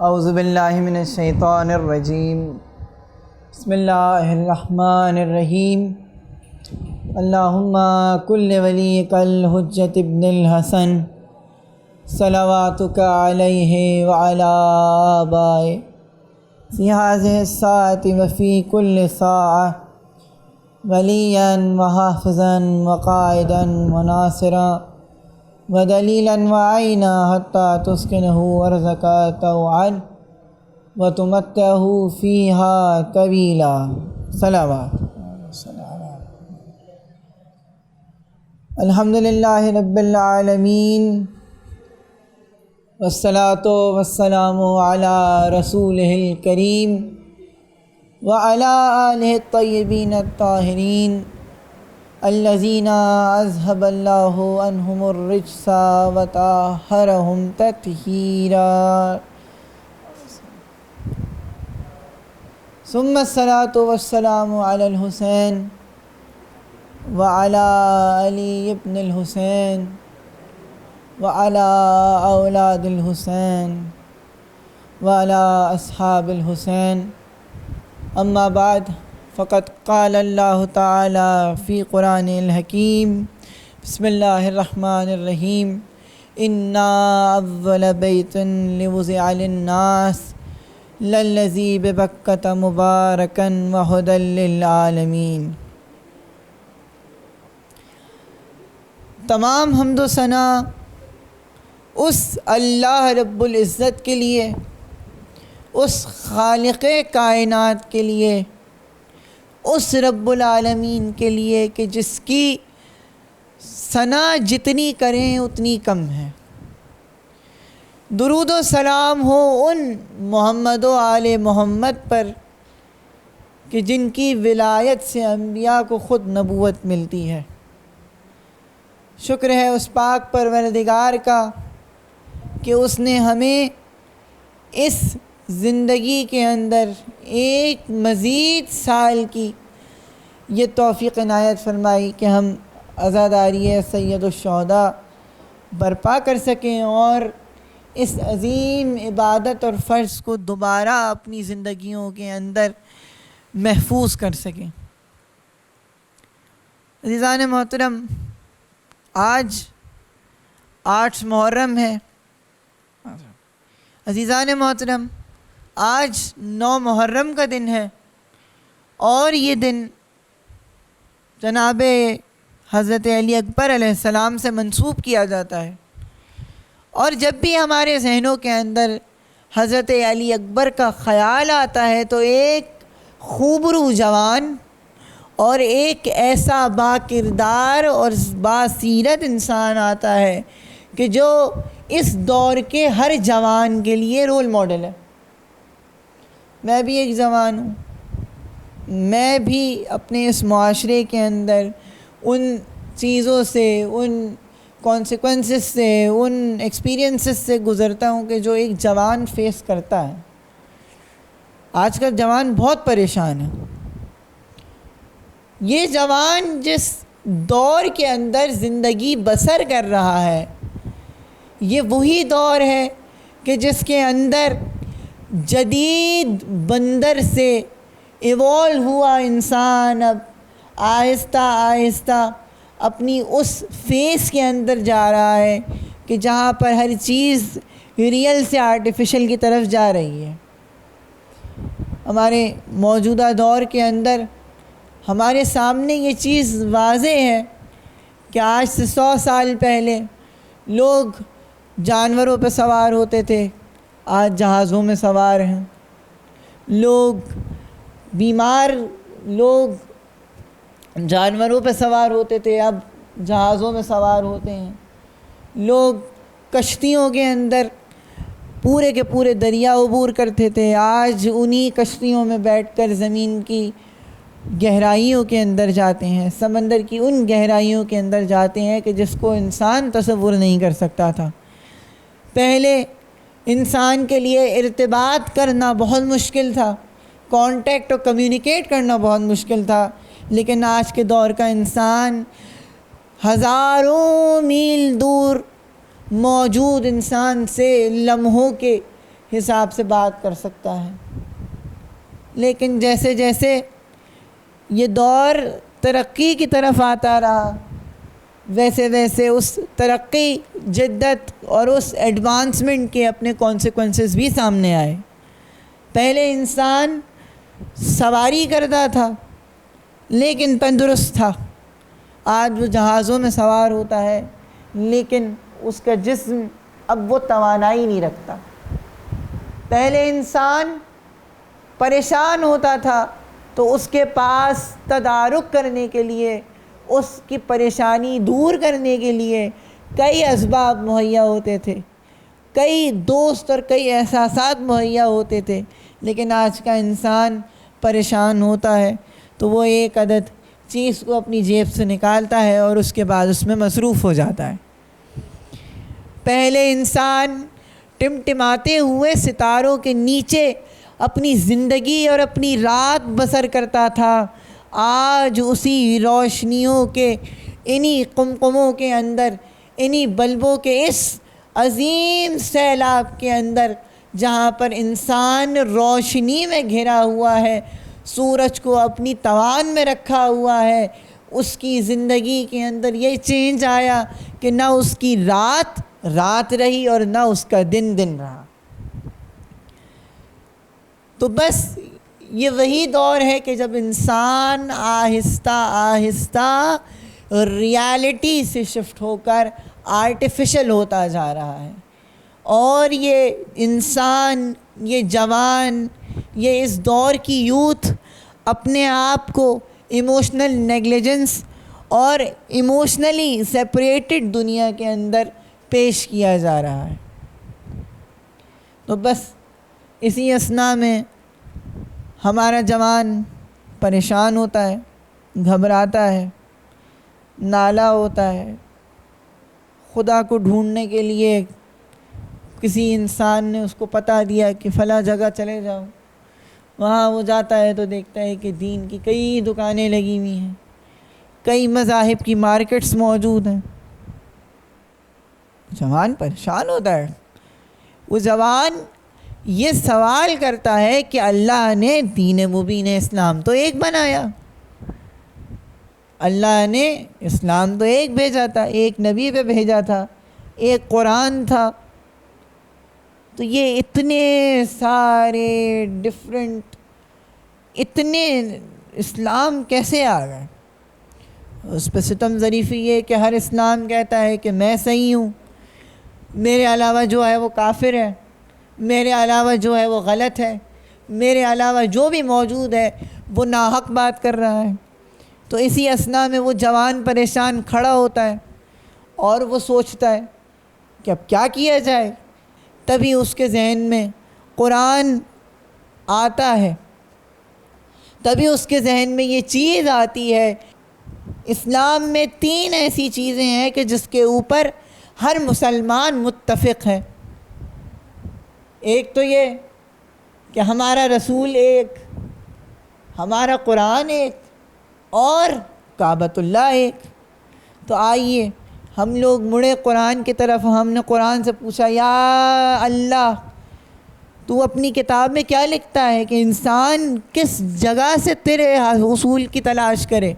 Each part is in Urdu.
اعوذ باللہ من الشیطان الرجیم بسم اللہ الرحمن الرحیم اللہم کل ولیک الحجۃ ابن الحسن صلواتک علیہ وعلی آبائہ فی ہذہ الساعۃ وفی کل ساعۃ ولییا وحافظا وقائدا وناصرا ودلیلا وعینا حتی تسکنہ ارضک طوعا وتمتعہ فیہا طویلا صلوات الحمدللہ رب العالمین والصلاة والسلام علی رسولہ الکریم وعلی آلہ الطیبین الطاہرین الذین اذھب اللہ عنہم الرجس وطہرہم تطہیرا ثم الصلاة والسلام علی الحسین وعلی علی ابن الحسین وعلی اولاد الحسین وعلی اصحاب الحسین اما بعد فقد قال اللہ تعالی فی قرآن الحکیم بسم اللہ الرحمن الرحیم انا اول بیت لوضع للناس للذی ببکۃ مبارکا وہدی للعالمین۔ تمام حمد و ثنا اس اللہ رب العزت کے لیے، اس خالق کائنات کے لیے، اس رب العالمین کے لیے کہ جس کی ثنا جتنی کریں اتنی کم ہے۔ درود و سلام ہو ان محمد و آل محمد پر کہ جن کی ولایت سے انبیاء کو خود نبوت ملتی ہے۔ شکر ہے اس پاک پروردگار کا کہ اس نے ہمیں اس زندگی کے اندر ایک مزید سال کی یہ توفیق عنایت فرمائی کہ ہم عزاداری سید الشہداء برپا کر سکیں اور اس عظیم عبادت اور فرض کو دوبارہ اپنی زندگیوں کے اندر محفوظ کر سکیں۔ عزیزان محترم، آج 8 محرم ہے۔ عزیزان محترم، آج 9 محرم کا دن ہے اور یہ دن جناب حضرت علی اکبر علیہ السلام سے منسوب کیا جاتا ہے، اور جب بھی ہمارے ذہنوں کے اندر حضرت علی اکبر کا خیال آتا ہے تو ایک خوبرو جوان اور ایک ایسا با کردار اور با سیرت انسان آتا ہے کہ جو اس دور کے ہر جوان کے لیے رول ماڈل ہے۔ میں بھی ایک جوان ہوں، میں بھی اپنے اس معاشرے کے اندر ان چیزوں سے، ان کانسیکوینسز سے، ان ایکسپیرینسز سے گزرتا ہوں کہ جو ایک جوان فیس کرتا ہے۔ آج کا جوان بہت پریشان ہے۔ یہ جوان جس دور کے اندر زندگی بسر کر رہا ہے، یہ وہی دور ہے کہ جس کے اندر جدید بندر سے ایوالو ہوا انسان اب آہستہ آہستہ اپنی اس فیس کے اندر جا رہا ہے کہ جہاں پر ہر چیز ریئل سے آرٹیفیشل کی طرف جا رہی ہے۔ ہمارے موجودہ دور کے اندر ہمارے سامنے یہ چیز واضح ہے کہ آج سے 100 سال پہلے لوگ جانوروں پہ سوار ہوتے تھے، آج جہازوں میں سوار ہیں۔ لوگ بیمار لوگ جانوروں پہ سوار ہوتے تھے، اب جہازوں میں سوار ہوتے ہیں۔ لوگ کشتیوں کے اندر پورے کے پورے دریا عبور کرتے تھے، آج انہی کشتیوں میں بیٹھ کر زمین کی گہرائیوں کے اندر جاتے ہیں، سمندر کی ان گہرائیوں کے اندر جاتے ہیں کہ جس کو انسان تصور نہیں کر سکتا تھا۔ پہلے انسان کے لیے ارتباط کرنا بہت مشکل تھا، کانٹیکٹ اور کمیونیکیٹ کرنا بہت مشکل تھا، لیکن آج کے دور کا انسان ہزاروں میل دور موجود انسان سے لمحوں کے حساب سے بات کر سکتا ہے۔ لیکن جیسے جیسے یہ دور ترقی کی طرف آتا رہا، ویسے ویسے اس ترقی، جدت اور اس ایڈوانسمنٹ کے اپنے کانسیکوینسز بھی سامنے آئے۔ پہلے انسان سواری کرتا تھا لیکن تندرست تھا، آج وہ جہازوں میں سوار ہوتا ہے لیکن اس کا جسم اب وہ توانائی نہیں رکھتا۔ پہلے انسان پریشان ہوتا تھا تو اس کے پاس تدارک کرنے کے لیے، اس کی پریشانی دور کرنے کے لیے کئی اسباب مہیا ہوتے تھے، کئی دوست اور کئی احساسات مہیا ہوتے تھے، لیکن آج کا انسان پریشان ہوتا ہے تو وہ ایک عدد چیز کو اپنی جیب سے نکالتا ہے اور اس کے بعد اس میں مصروف ہو جاتا ہے۔ پہلے انسان ٹمٹماتے ہوئے ستاروں کے نیچے اپنی زندگی اور اپنی رات بسر کرتا تھا، آج اسی روشنیوں کے، انہی قمقموں کے اندر، انہی بلبوں کے اس عظیم سیلاب کے اندر جہاں پر انسان روشنی میں گھرا ہوا ہے، سورج کو اپنی توان میں رکھا ہوا ہے، اس کی زندگی کے اندر یہ چینج آیا کہ نہ اس کی رات رات رہی اور نہ اس کا دن دن رہا۔ تو بس یہ وہی دور ہے کہ جب انسان آہستہ آہستہ ریالٹی سے شفٹ ہو کر آرٹیفیشل ہوتا جا رہا ہے، اور یہ انسان، یہ جوان، یہ اس دور کی یوتھ اپنے آپ کو ایموشنل نیگلیجنس اور ایموشنلی سیپریٹڈ دنیا کے اندر پیش کیا جا رہا ہے۔ تو بس اسی اثناء میں ہمارا جوان پریشان ہوتا ہے، گھبراتا ہے، نالا ہوتا ہے، خدا کو ڈھونڈنے کے لیے کسی انسان نے اس کو پتہ دیا کہ فلاں جگہ چلے جاؤ، وہاں وہ جاتا ہے تو دیکھتا ہے کہ دین کی کئی دکانیں لگی ہوئی ہیں، کئی مذاہب کی مارکیٹس موجود ہیں۔ جوان پریشان ہوتا ہے۔ وہ جوان یہ سوال کرتا ہے کہ اللہ نے دین مبین اسلام تو ایک بنایا، اللہ نے اسلام تو ایک بھیجا تھا، ایک نبی پہ بھیجا تھا، ایک قرآن تھا، تو یہ اتنے سارے ڈفرینٹ، اتنے اسلام کیسے آ گئے؟ اس پہ ستم ظریفی یہ کہ ہر اسلام کہتا ہے کہ میں صحیح ہوں، میرے علاوہ جو ہے وہ کافر ہے، میرے علاوہ جو ہے وہ غلط ہے، میرے علاوہ جو بھی موجود ہے وہ ناحق بات کر رہا ہے۔ تو اسی اثناء میں وہ جوان پریشان کھڑا ہوتا ہے اور وہ سوچتا ہے کہ اب کیا کیا جائے۔ تبھی اس کے ذہن میں قرآن آتا ہے، تبھی اس کے ذہن میں یہ چیز آتی ہے۔ اسلام میں 3 ایسی چیزیں ہیں کہ جس کے اوپر ہر مسلمان متفق ہے۔ ایک تو یہ کہ ہمارا رسول ایک، ہمارا قرآن ایک، اور کعبۃ اللہ ایک۔ تو آئیے ہم لوگ مڑے قرآن کی طرف، ہم نے قرآن سے پوچھا یا اللہ تو اپنی کتاب میں کیا لکھتا ہے کہ انسان کس جگہ سے تیرے حصول کی تلاش کرے؟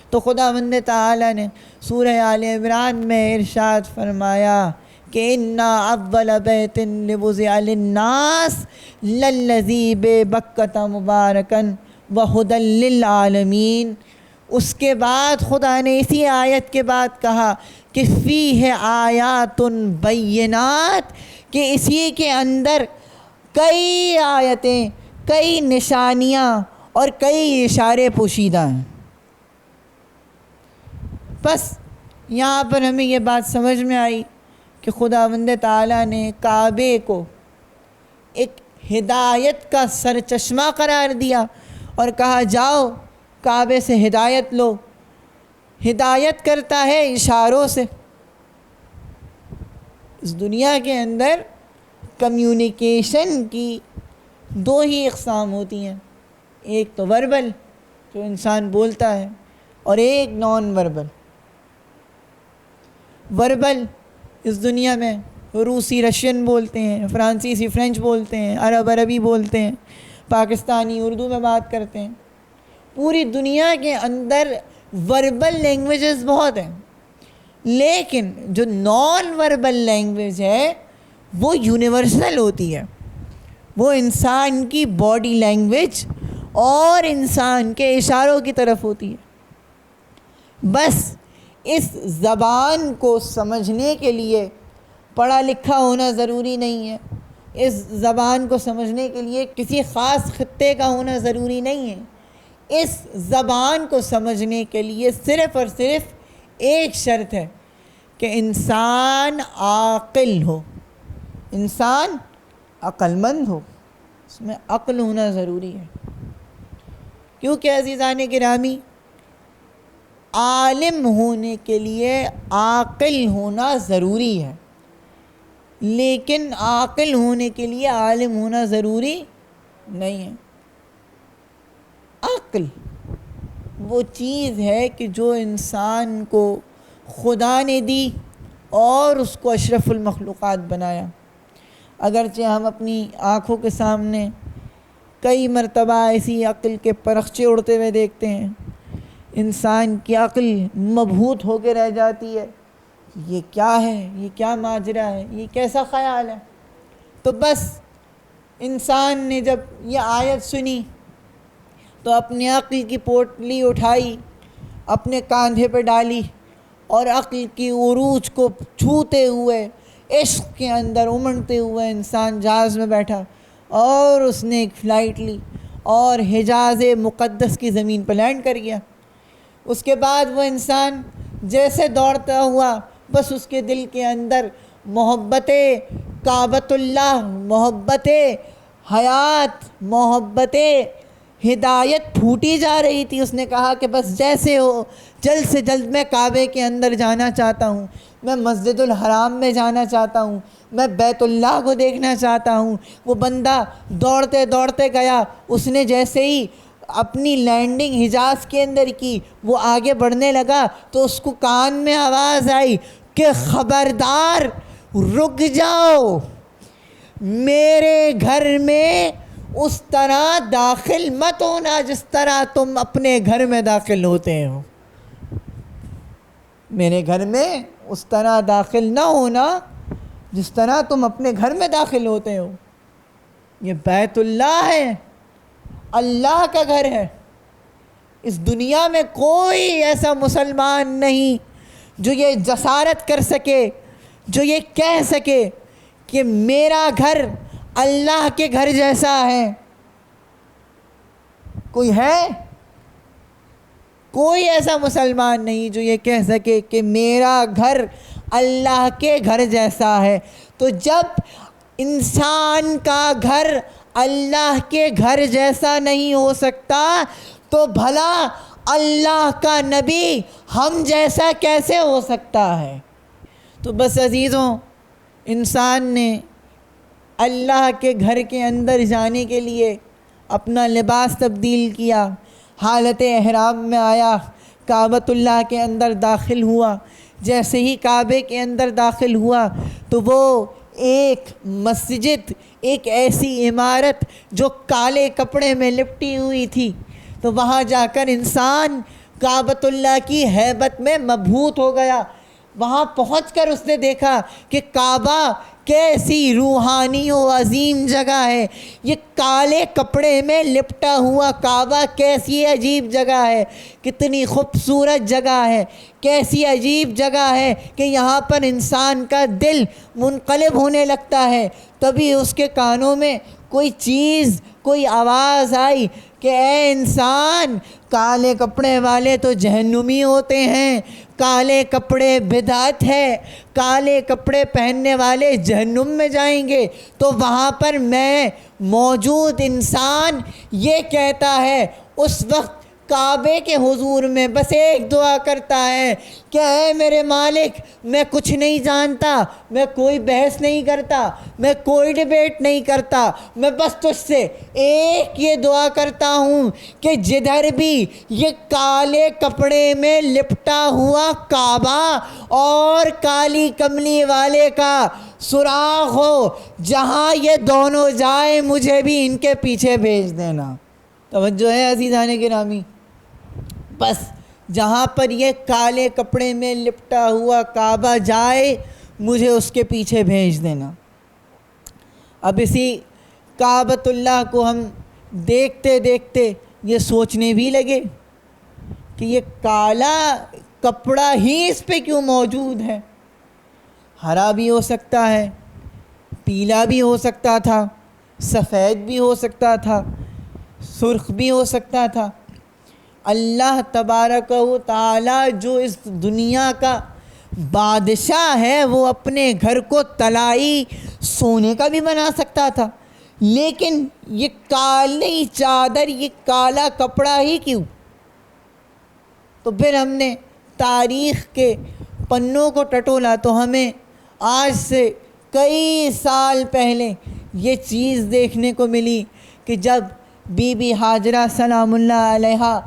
تو خداوند تعالی نے سورہ آل عمران میں ارشاد فرمایا کہ اِنَّا أَوَّلَ بَيْتٍ وُضِعَ لِلنَّاسِ لَلَّذِي بِبَکَّةَ مُبَارَكًا وَهُدًى لِلْعَالَمِينَ۔ اس کے بعد خدا نے اسی آیت کے بعد کہا کہ فیہ آیات بینات، کہ اسی کے اندر کئی آیتیں، کئی نشانیاں اور کئی اشارے پوشیدہ ہیں۔ بس یہاں پر ہمیں یہ بات سمجھ میں آئی کہ خداوند تعالیٰ نے کعبے کو ایک ہدایت کا سرچشمہ قرار دیا اور کہا جاؤ کعبے سے ہدایت لو، ہدایت کرتا ہے اشاروں سے۔ اس دنیا کے اندر کمیونیکیشن کی دو ہی اقسام ہوتی ہیں، ایک تو وربل جو انسان بولتا ہے، اور ایک نان وربل۔ وربل اس دنیا میں روسی رشین بولتے ہیں، فرانسیسی فرینچ بولتے ہیں، عرب عربی بولتے ہیں، پاکستانی اردو میں بات کرتے ہیں۔ پوری دنیا کے اندر وربل لینگویجز بہت ہیں، لیکن جو نان وربل لینگویج ہے وہ یونیورسل ہوتی ہے، وہ انسان کی باڈی لینگویج اور انسان کے اشاروں کی طرف ہوتی ہے۔ بس اس زبان کو سمجھنے کے لیے پڑھا لکھا ہونا ضروری نہیں ہے، اس زبان کو سمجھنے کے لیے کسی خاص خطے کا ہونا ضروری نہیں ہے۔ اس زبان کو سمجھنے کے لیے صرف اور صرف ایک شرط ہے کہ انسان عاقل ہو، انسان عقل مند ہو، اس میں عقل ہونا ضروری ہے۔ کیونکہ عزیزان گرامی، عالم ہونے کے لیے عاقل ہونا ضروری ہے، لیکن عاقل ہونے کے لیے عالم ہونا ضروری نہیں ہے۔ عقل وہ چیز ہے کہ جو انسان کو خدا نے دی اور اس کو اشرف المخلوقات بنایا۔ اگرچہ ہم اپنی آنکھوں کے سامنے کئی مرتبہ ایسی عقل کے پرخچے اڑتے ہوئے دیکھتے ہیں، انسان کی عقل مبہوت ہو کے رہ جاتی ہے، یہ کیا ہے، یہ کیا ماجرا ہے، یہ کیسا خیال ہے۔ تو بس انسان نے جب یہ آیت سنی تو اپنے عقل کی پوٹلی اٹھائی، اپنے کاندھے پہ ڈالی، اور عقل کی عروج کو چھوتے ہوئے، عشق کے اندر امڑتے ہوئے انسان جہاز میں بیٹھا، اور اس نے ایک فلائٹ لی اور حجاز مقدس کی زمین پہ لینڈ کر گیا۔ اس کے بعد وہ انسان جیسے دوڑتا ہوا، بس اس کے دل کے اندر محبت کعبۃ اللہ، محبت حیات، محبت ہدایت پھوٹی جا رہی تھی۔ اس نے کہا کہ بس جیسے ہو، جلد سے جلد میں کعبے کے اندر جانا چاہتا ہوں، میں مسجد الحرام میں جانا چاہتا ہوں، میں بیت اللہ کو دیکھنا چاہتا ہوں۔ وہ بندہ دوڑتے دوڑتے گیا، اس نے جیسے ہی اپنی لینڈنگ حجاز کے اندر کی، وہ آگے بڑھنے لگا تو اس کو کان میں آواز آئی کہ خبردار رک جاؤ، میرے گھر میں اس طرح داخل مت ہونا جس طرح تم اپنے گھر میں داخل ہوتے ہو، میرے گھر میں اس طرح داخل نہ ہونا جس طرح تم اپنے گھر میں داخل ہوتے ہو۔ یہ بیت اللہ ہے، اللہ کا گھر ہے۔ اس دنیا میں کوئی ایسا مسلمان نہیں جو یہ جسارت کر سکے، جو یہ کہہ سکے کہ میرا گھر اللہ کے گھر جیسا ہے۔ کوئی ہے؟ کوئی ایسا مسلمان نہیں جو یہ کہہ سکے کہ میرا گھر اللہ کے گھر جیسا ہے۔ تو جب انسان کا گھر اللہ کے گھر جیسا نہیں ہو سکتا تو بھلا اللہ کا نبی ہم جیسا کیسے ہو سکتا ہے؟ تو بس عزیزوں، انسان نے اللہ کے گھر کے اندر جانے کے لیے اپنا لباس تبدیل کیا، حالت احرام میں آیا، کعبۃ اللہ کے اندر داخل ہوا۔ جیسے ہی کعبے کے اندر داخل ہوا تو وہ ایک مسجد، ایک ایسی عمارت جو کالے کپڑے میں لپٹی ہوئی تھی، تو وہاں جا کر انسان کعبۃ اللہ کی ہیبت میں مبہوت ہو گیا۔ وہاں پہنچ کر اس نے دیکھا کہ کعبہ کیسی روحانی و عظیم جگہ ہے، یہ کالے کپڑے میں لپٹا ہوا کعبہ کیسی عجیب جگہ ہے، کتنی خوبصورت جگہ ہے، کیسی عجیب جگہ ہے کہ یہاں پر انسان کا دل منقلب ہونے لگتا ہے۔ تبھی اس کے کانوں میں کوئی چیز، کوئی آواز آئی کہ اے انسان، کالے کپڑے والے تو جہنمی ہوتے ہیں، کالے کپڑے بدعت ہے، کالے کپڑے پہننے والے جہنم میں جائیں گے۔ تو وہاں پر میں موجود انسان یہ کہتا ہے، اس وقت کعبے کے حضور میں بس ایک دعا کرتا ہے کہ اے میرے مالک، میں کچھ نہیں جانتا، میں کوئی بحث نہیں کرتا، میں کوئی ڈیبیٹ نہیں کرتا، میں بس تجھ سے ایک یہ دعا کرتا ہوں کہ جدھر بھی یہ کالے کپڑے میں لپٹا ہوا کعبہ اور کالی کملی والے کا سراغ ہو، جہاں یہ دونوں جائیں مجھے بھی ان کے پیچھے بھیج دینا۔ توجہ ہے عزیزان گرامی، بس جہاں پر یہ کالے کپڑے میں لپٹا ہوا کعبہ جائے مجھے اس کے پیچھے بھیج دینا۔ اب اسی کعبۃ اللہ کو ہم دیکھتے دیکھتے یہ سوچنے بھی لگے کہ یہ کالا کپڑا ہی اس پہ کیوں موجود ہے؟ ہرا بھی ہو سکتا ہے، پیلا بھی ہو سکتا تھا، سفید بھی ہو سکتا تھا، سرخ بھی ہو سکتا تھا۔ اللہ تبارک و تعالی جو اس دنیا کا بادشاہ ہے وہ اپنے گھر کو طلائی سونے کا بھی بنا سکتا تھا، لیکن یہ کالی چادر، یہ کالا کپڑا ہی کیوں؟ تو پھر ہم نے تاریخ کے پنوں کو ٹٹولا تو ہمیں آج سے کئی سال پہلے یہ چیز دیکھنے کو ملی کہ جب بی بی ہاجرہ سلام اللہ علیہا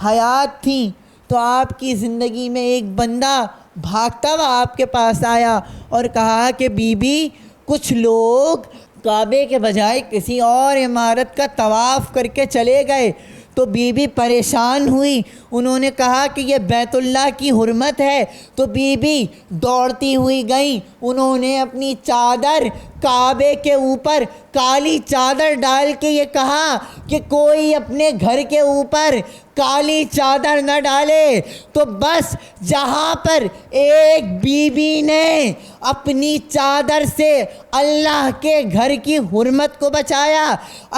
حیات تھیں تو آپ کی زندگی میں ایک بندہ بھاگتا ہوا آپ کے پاس آیا اور کہا کہ بی بی، کچھ لوگ کعبے کے بجائے کسی اور عمارت کا طواف کر کے چلے گئے۔ تو بی بی پریشان ہوئی، انہوں نے کہا کہ یہ بیت اللہ کی حرمت ہے۔ تو بی بی دوڑتی ہوئی گئیں، انہوں نے اپنی چادر کعبے کے اوپر کالی چادر ڈال کے یہ کہا کہ کوئی اپنے گھر کے اوپر کالی چادر نہ ڈالے۔ تو بس جہاں پر ایک بی بی نے اپنی چادر سے اللہ کے گھر کی حرمت کو بچایا،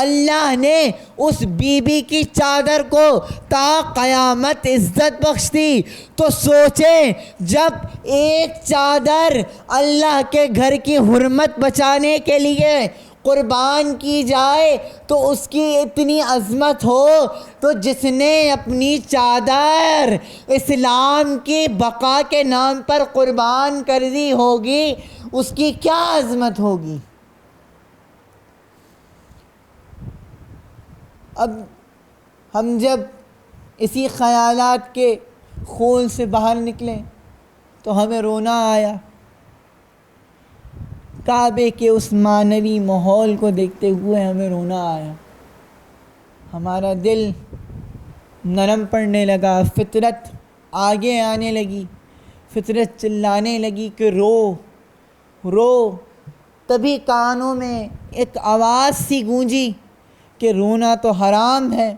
اللہ نے اس بی بی کی چادر کو تا قیامت عزت بخش دی۔ تو سوچیں، جب ایک چادر اللہ کے گھر کی حرمت بچانے کے لیے قربان کی جائے تو اس کی اتنی عظمت ہو، تو جس نے اپنی چادر اسلام کی بقا کے نام پر قربان کر دی ہوگی، اس کی کیا عظمت ہوگی؟ اب ہم جب اسی خیالات کے خول سے باہر نکلے تو ہمیں رونا آیا، کعبے کے اس معنوی ماحول کو دیکھتے ہوئے ہمیں رونا آیا، ہمارا دل نرم پڑنے لگا، فطرت آگے آنے لگی، فطرت چلانے لگی کہ رو رو۔ تبھی کانوں میں ایک آواز سی گونجی کہ رونا تو حرام ہے،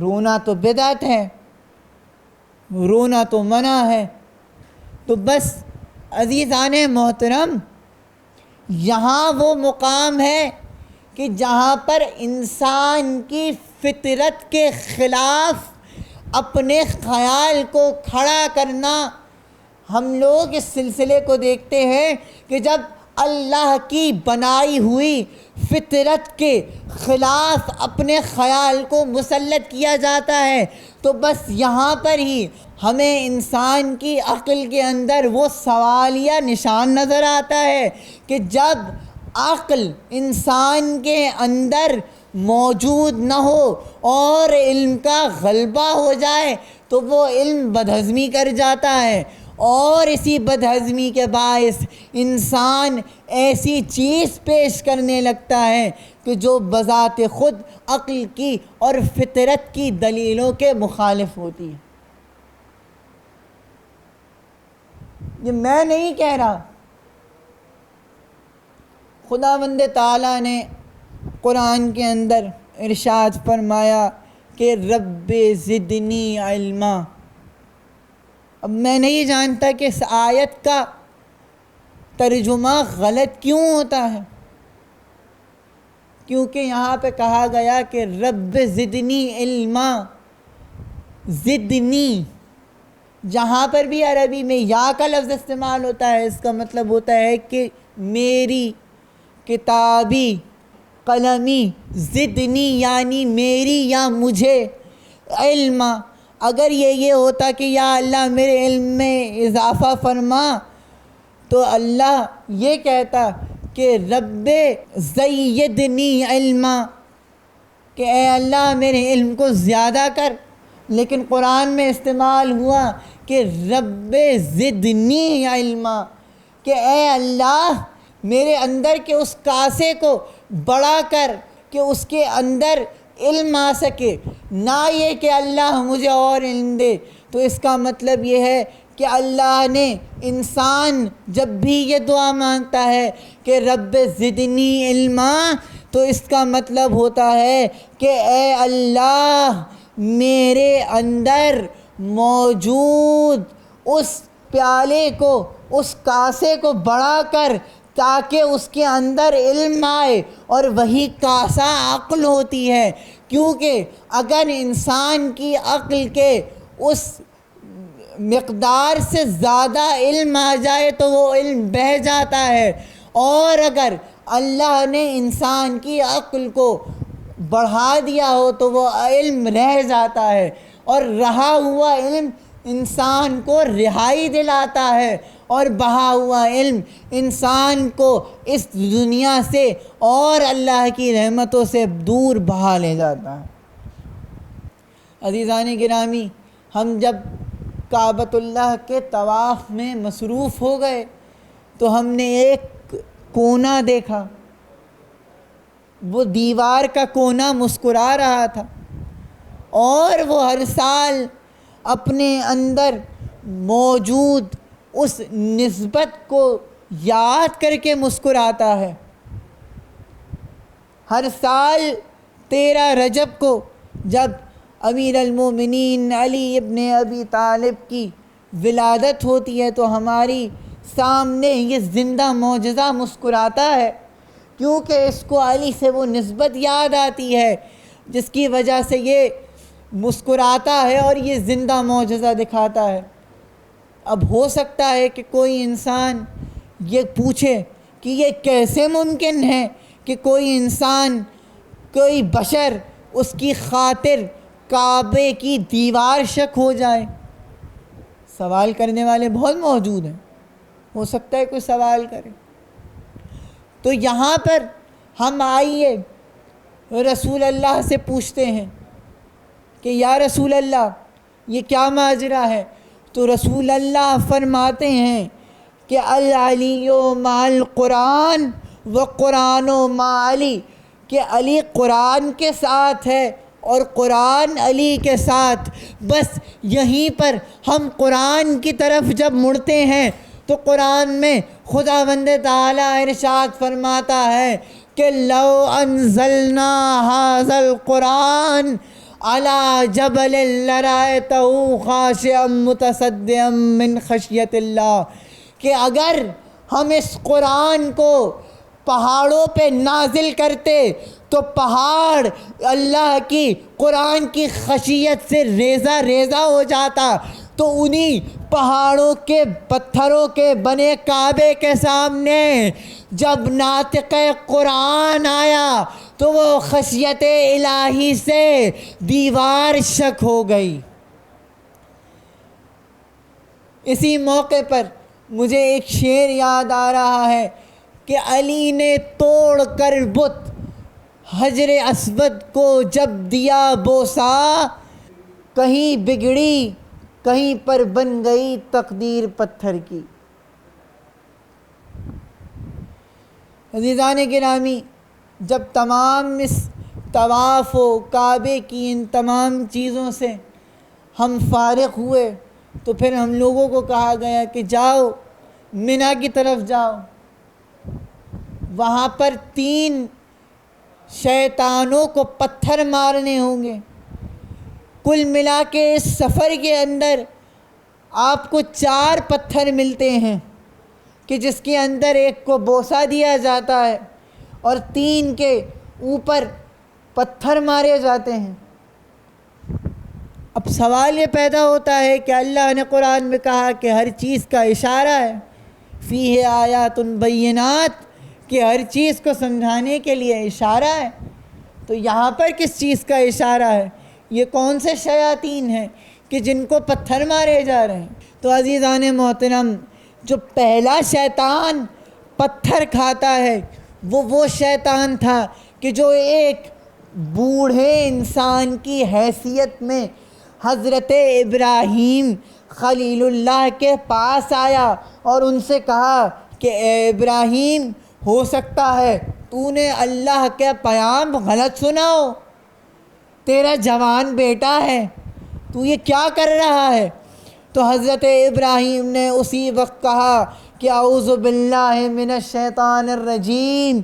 رونا تو بدعت ہے، رونا تو منع ہے۔ تو بس عزیزان محترم، یہاں وہ مقام ہے کہ جہاں پر انسان کی فطرت کے خلاف اپنے خیال کو کھڑا کرنا، ہم لوگ اس سلسلے کو دیکھتے ہیں کہ جب اللہ کی بنائی ہوئی فطرت کے خلاف اپنے خیال کو مسلط کیا جاتا ہے، تو بس یہاں پر ہی ہمیں انسان کی عقل کے اندر وہ سوالیہ نشان نظر آتا ہے کہ جب عقل انسان کے اندر موجود نہ ہو اور علم کا غلبہ ہو جائے تو وہ علم بدہضمی کر جاتا ہے، اور اسی بدہضمی کے باعث انسان ایسی چیز پیش کرنے لگتا ہے کہ جو بذات خود عقل کی اور فطرت کی دلیلوں کے مخالف ہوتی ہے۔ یہ میں نہیں کہہ رہا، خداوند تعالیٰ نے قرآن کے اندر ارشاد فرمایا کہ رب زدنی علما۔ اب میں نہیں جانتا کہ اس آیت کا ترجمہ غلط کیوں ہوتا ہے، کیونکہ یہاں پہ کہا گیا کہ رب زدنی علما، زدنی، جہاں پر بھی عربی میں یا کا لفظ استعمال ہوتا ہے اس کا مطلب ہوتا ہے کہ میری کتابی قلمی، زدنی یعنی میری یا مجھے علما، اگر یہ ہوتا کہ یا اللہ میرے علم میں اضافہ فرما، تو اللہ یہ کہتا کہ رب زیدنی علما، کہ اے اللہ میرے علم کو زیادہ کر، لیکن قرآن میں استعمال ہوا کہ رب زدنی علما، کہ اے اللہ میرے اندر کے اس کاسے کو بڑا کر کہ اس کے اندر علم آ سکے، نہ یہ کہ اللہ مجھے اور علم دے۔ تو اس کا مطلب یہ ہے کہ اللہ نے انسان جب بھی یہ دعا مانگتا ہے کہ رب زدنی علما، تو اس کا مطلب ہوتا ہے کہ اے اللہ میرے اندر موجود اس پیالے کو، اس کاسے کو بڑا کر، تاکہ اس کے اندر علم آئے، اور وہی کاسہ عقل ہوتی ہے، کیونکہ اگر انسان کی عقل کے اس مقدار سے زیادہ علم آ جائے تو وہ علم بہہ جاتا ہے، اور اگر اللہ نے انسان کی عقل کو بڑھا دیا ہو تو وہ علم رہ جاتا ہے، اور رہا ہوا علم انسان کو رہائی دلاتا ہے، اور بہا ہوا علم انسان کو اس دنیا سے اور اللہ کی رحمتوں سے دور بہا لے جاتا ہے۔ عزیزان گرامی، ہم جب کعبۃ اللہ کے طواف میں مصروف ہو گئے تو ہم نے ایک کونا دیکھا، وہ دیوار کا کونا مسکرا رہا تھا، اور وہ ہر سال اپنے اندر موجود اس نسبت کو یاد کر کے مسکراتا ہے۔ ہر سال 13 رجب کو جب امیر المومنین علی ابن ابی طالب کی ولادت ہوتی ہے تو ہماری سامنے یہ زندہ معجزہ مسکراتا ہے، کیونکہ اس کو علی سے وہ نسبت یاد آتی ہے جس کی وجہ سے یہ مسکراتا ہے اور یہ زندہ معجزہ دکھاتا ہے۔ اب ہو سکتا ہے کہ کوئی انسان یہ پوچھے کہ یہ کیسے ممکن ہے کہ کوئی انسان، کوئی بشر اس کی خاطر کعبے کی دیوار شک ہو جائے۔ سوال کرنے والے بہت موجود ہیں، ہو سکتا ہے کوئی سوال کرے۔ تو یہاں پر ہم آئیے رسول اللہ سے پوچھتے ہیں کہ یا رسول اللہ یہ کیا ماجرا ہے؟ تو رسول اللہ فرماتے ہیں کہ العلی مع القرآن و قرآن مع علی، کہ علی قرآن کے ساتھ ہے اور قرآن علی کے ساتھ۔ بس یہیں پر ہم قرآن کی طرف جب مڑتے ہیں تو قرآن میں خداوند تعالیٰ ارشاد فرماتا ہے کہ لو انزلنا ھذا القرآن علی جبل لرأیتہ خاشعا متصدعا من خشیۃ اللہ، کہ اگر ہم اس قرآن کو پہاڑوں پہ نازل کرتے تو پہاڑ اللہ کی قرآن کی خشیت سے ریزہ ریزہ ہو جاتا۔ تو انہی پہاڑوں کے پتھروں کے بنے کعبے کے سامنے جب ناطق قرآن آیا تو وہ خشیت الہی سے دیوار شک ہو گئی۔ اسی موقع پر مجھے ایک شعر یاد آ رہا ہے کہ علی نے توڑ کر بت حجر اسود کو جب دیا بوسہ، کہیں بگڑی کہیں پر بن گئی تقدیر پتھر کی۔ عزیزان گرامی، جب تمام اس طواف و کعبے کی ان تمام چیزوں سے ہم فارغ ہوئے تو پھر ہم لوگوں کو کہا گیا کہ جاؤ منی کی طرف جاؤ، وہاں پر 3 شیطانوں کو پتھر مارنے ہوں گے۔ کل ملا کے اس سفر کے اندر آپ کو 4 پتھر ملتے ہیں کہ جس کے اندر ایک کو بوسہ دیا جاتا ہے اور 3 کے اوپر پتھر مارے جاتے ہیں۔ اب سوال یہ پیدا ہوتا ہے کہ اللہ نے قرآن میں کہا کہ ہر چیز کا اشارہ ہے، فیہ آیات بینات، کہ ہر چیز کو سمجھانے کے لیے اشارہ ہے، تو یہاں پر کس چیز کا اشارہ ہے؟ یہ کون سے شیاطین ہیں کہ جن کو پتھر مارے جا رہے ہیں؟ تو عزیزان محترم، جو پہلا شیطان پتھر کھاتا ہے وہ شیطان تھا کہ جو ایک بوڑھے انسان کی حیثیت میں حضرت ابراہیم خلیل اللہ کے پاس آیا اور ان سے کہا کہ اے ابراہیم، ہو سکتا ہے تو نے اللہ کے پیام غلط سنا ہو، تیرا جوان بیٹا ہے، تو یہ کیا کر رہا ہے؟ تو حضرت ابراہیم نے اسی وقت کہا کہ اعوذ باللہ من الشیطان الرجیم،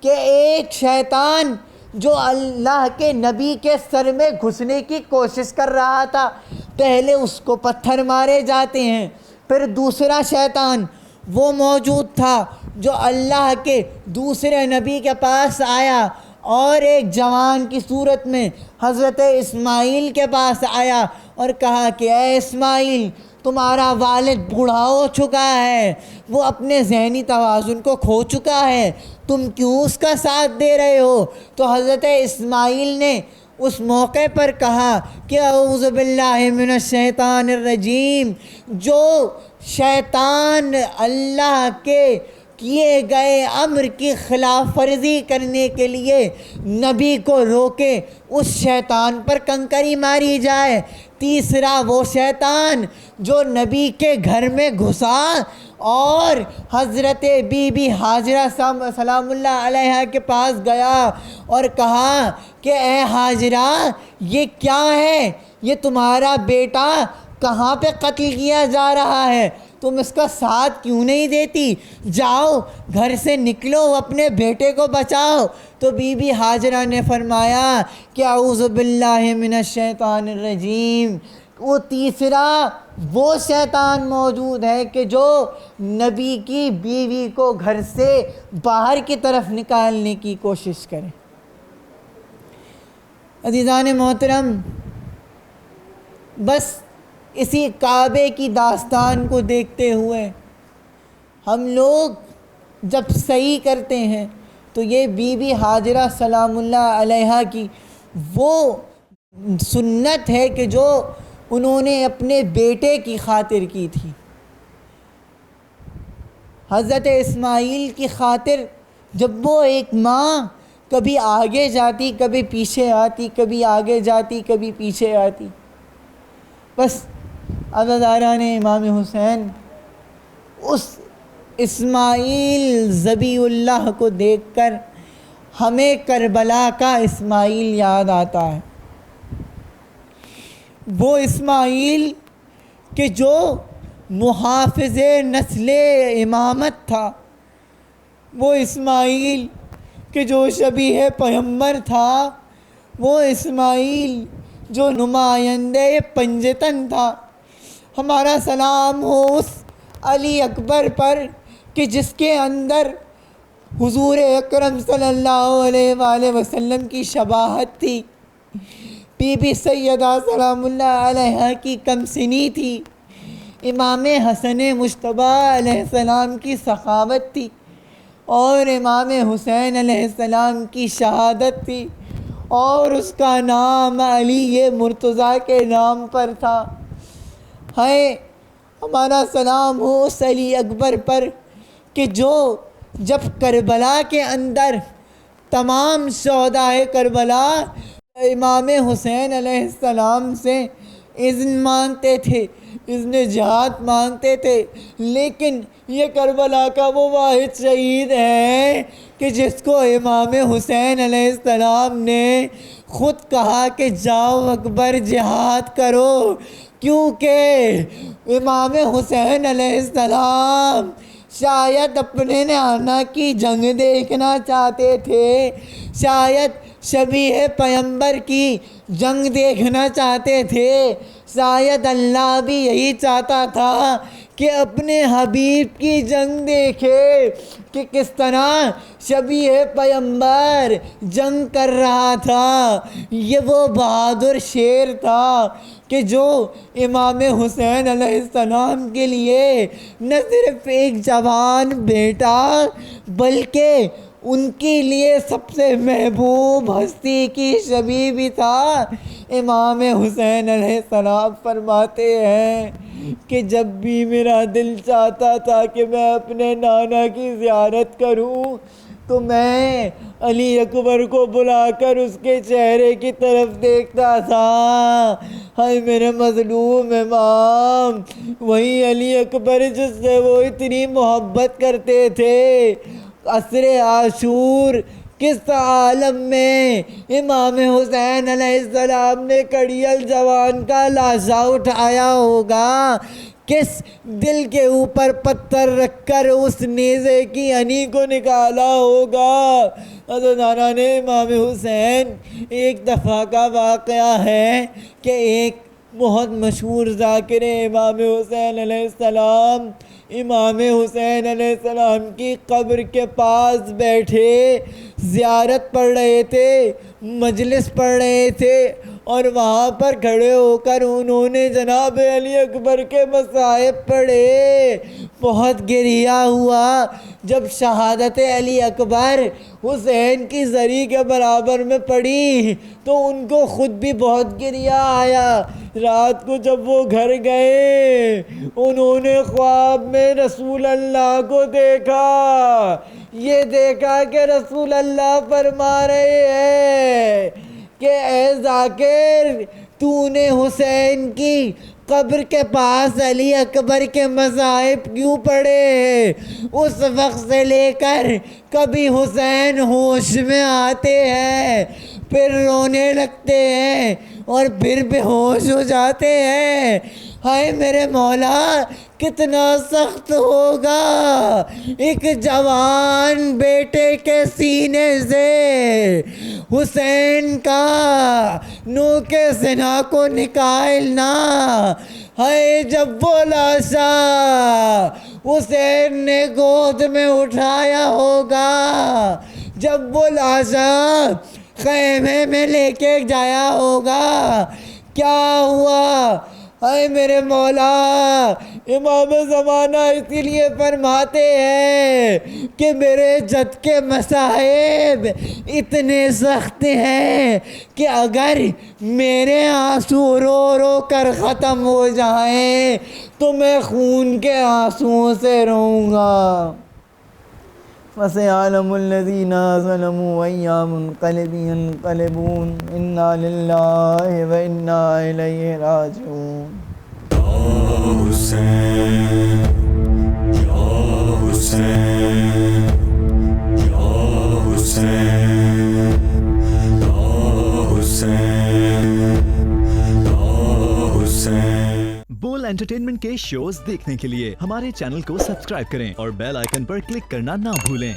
کہ ایک شیطان جو اللہ کے نبی کے سر میں گھسنے کی کوشش کر رہا تھا، پہلے اس کو پتھر مارے جاتے ہیں، پھر دوسرا شیطان وہ موجود تھا جو اللہ کے دوسرے نبی کے پاس آیا اور ایک جوان کی صورت میں حضرت اسماعیل کے پاس آیا اور کہا کہ اے اسماعیل، تمہارا والد بوڑھا ہو چکا ہے، وہ اپنے ذہنی توازن کو کھو چکا ہے، تم کیوں اس کا ساتھ دے رہے ہو؟ تو حضرت اسماعیل نے اس موقع پر کہا کہ اعوذ باللہ من الشیطان الرجیم، جو شیطان اللہ کے کیے گئے امر کی خلاف ورزی کرنے کے لیے نبی کو روکے، اس شیطان پر کنکری ماری جائے۔ تیسرا وہ شیطان جو نبی کے گھر میں گھسا اور حضرت بی بی حاجرہ سلام اللہ علیہا کے پاس گیا اور کہا کہ اے حاجرہ، یہ کیا ہے؟ یہ تمہارا بیٹا کہاں پہ قتل کیا جا رہا ہے، تم اس کا ساتھ کیوں نہیں دیتی؟ جاؤ گھر سے نکلو، اپنے بیٹے کو بچاؤ۔ تو بی بی حاجرہ نے فرمایا کہ اعوذ باللہ من الشیطان الرجیم، وہ تیسرا وہ شیطان موجود ہے کہ جو نبی کی بیوی کو گھر سے باہر کی طرف نکالنے کی کوشش کرے۔ عزیزان محترم، بس اسی کعبے کی داستان کو دیکھتے ہوئے ہم لوگ جب صحیح کرتے ہیں تو یہ بی بی حاجرہ سلام اللہ علیہا کی وہ سنت ہے کہ جو انہوں نے اپنے بیٹے کی خاطر کی تھی، حضرت اسماعیل کی خاطر۔ جب وہ ایک ماں کبھی آگے جاتی، کبھی پیچھے آتی، کبھی آگے جاتی، کبھی پیچھے آتی، بس عزاداران امام حسین اس اسماعیل ذبیح اللہ کو دیکھ کر ہمیں کربلا کا اسماعیل یاد آتا ہے، وہ اسماعیل کہ جو محافظ نسل امامت تھا، وہ اسماعیل کہ جو شبیہ پیغمبر تھا، وہ اسماعیل جو نمائندہ پنجتن تھا۔ ہمارا سلام ہو اس علی اکبر پر کہ جس کے اندر حضور اکرم صلی اللہ علیہ وآلہ وسلم کی شباہت تھی، بی بی سیدہ سلام اللہ علیہا کی کم سنی تھی، امام حسن مجتبیٰ علیہ السلام کی سخاوت تھی، اور امام حسین علیہ السلام کی شہادت تھی، اور اس کا نام علی مرتضیٰ کے نام پر تھا۔ ہے ہمارا سلام ہو اس علی اکبر پر کہ جو جب کربلا کے اندر تمام شہدائے کربلا امام حسین علیہ السلام سے اذن مانگتے تھے، اذن جہاد مانگتے تھے، لیکن یہ کربلا کا وہ واحد شہید ہے کہ جس کو امام حسین علیہ السلام نے خود کہا کہ جاؤ اکبر جہاد کرو، کیونکہ امام حسین علیہ السلام شاید اپنے نانا کی جنگ دیکھنا چاہتے تھے، شاید شبیہ پیغمبر کی جنگ دیکھنا چاہتے تھے، شاید اللہ بھی یہی چاہتا تھا کہ اپنے حبیب کی جنگ دیکھے کہ کس طرح شبیہ پیغمبر جنگ کر رہا تھا۔ یہ وہ بہادر شیر تھا کہ جو امام حسین علیہ السلام کے لیے نہ صرف ایک جوان بیٹا بلکہ ان کے لیے سب سے محبوب ہستی کی شبیہ بھی تھا۔ امام حسین علیہ السلام فرماتے ہیں کہ جب بھی میرا دل چاہتا تھا کہ میں اپنے نانا کی زیارت کروں تو میں علی اکبر کو بلا کر اس کے چہرے کی طرف دیکھتا تھا۔ ہائے میرے مظلوم امام، وہی علی اکبر جس سے وہ اتنی محبت کرتے تھے، عصر عاشور کس عالم میں امام حسین علیہ السلام نے کڑیل جوان کا لاشا اٹھایا ہوگا، کس دل کے اوپر پتھر رکھ کر اس نیزے کی ہنی کو نکالا ہوگا۔ حضرت نانا نے امام حسین، ایک دفعہ کا واقعہ ہے کہ ایک بہت مشہور ذاکر امام حسین علیہ السلام امام حسین علیہ السلام کی قبر کے پاس بیٹھے زیارت پڑھ رہے تھے، مجلس پڑھ رہے تھے، اور وہاں پر کھڑے ہو کر انہوں نے جناب علی اکبر کے مصائب پڑھے۔ بہت گریہ ہوا جب شہادت علی اکبر حسین کی زری کے برابر میں پڑھی تو ان کو خود بھی بہت گریہ آیا۔ رات کو جب وہ گھر گئے انہوں نے خواب میں رسول اللہ کو دیکھا، یہ دیکھا کہ رسول اللہ فرما رہے ہیں کہ اے ذاکر، تو نے حسین کی قبر کے پاس علی اکبر کے مصائب کیوں پڑھے؟ اس وقت سے لے کر کبھی حسین ہوش میں آتے ہیں، پھر رونے لگتے ہیں اور پھر بے ہوش ہو جاتے ہیں۔ ہائے میرے مولا، کتنا سخت ہوگا ایک جوان بیٹے کے سینے سے حسین کا نوک سینہ کو نکالنا۔ ہائے جب وہ لاشا حسین نے گود میں اٹھایا ہوگا، جب وہ لاشا خیمے میں لے کے جایا ہوگا، کیا ہوا؟ اے میرے مولا، امام زمانہ اسی لیے فرماتے ہیں کہ میرے جد کے مصائب اتنے سخت ہیں کہ اگر میرے آنسو رو رو کر ختم ہو جائیں تو میں خون کے آنسوؤں سے روؤں گا۔ وَسَيَعْلَمُ الَّذِينَ ظَلَمُوا أَيَّ مُنقَلِبٍ يَنقَلِبُونَ إِنَّا لِلَّهِ وَإِنَّا إِلَيْهِ رَاجِعُونَ۔ یا حسین، یا حسین، یا حسین، یا حسین، یا حسین۔ بول انٹرٹینمنٹ کے شوز دیکھنے کے لیے ہمارے چینل کو سبسکرائب کریں اور بیل آئیکن پر کلک کرنا نہ بھولیں۔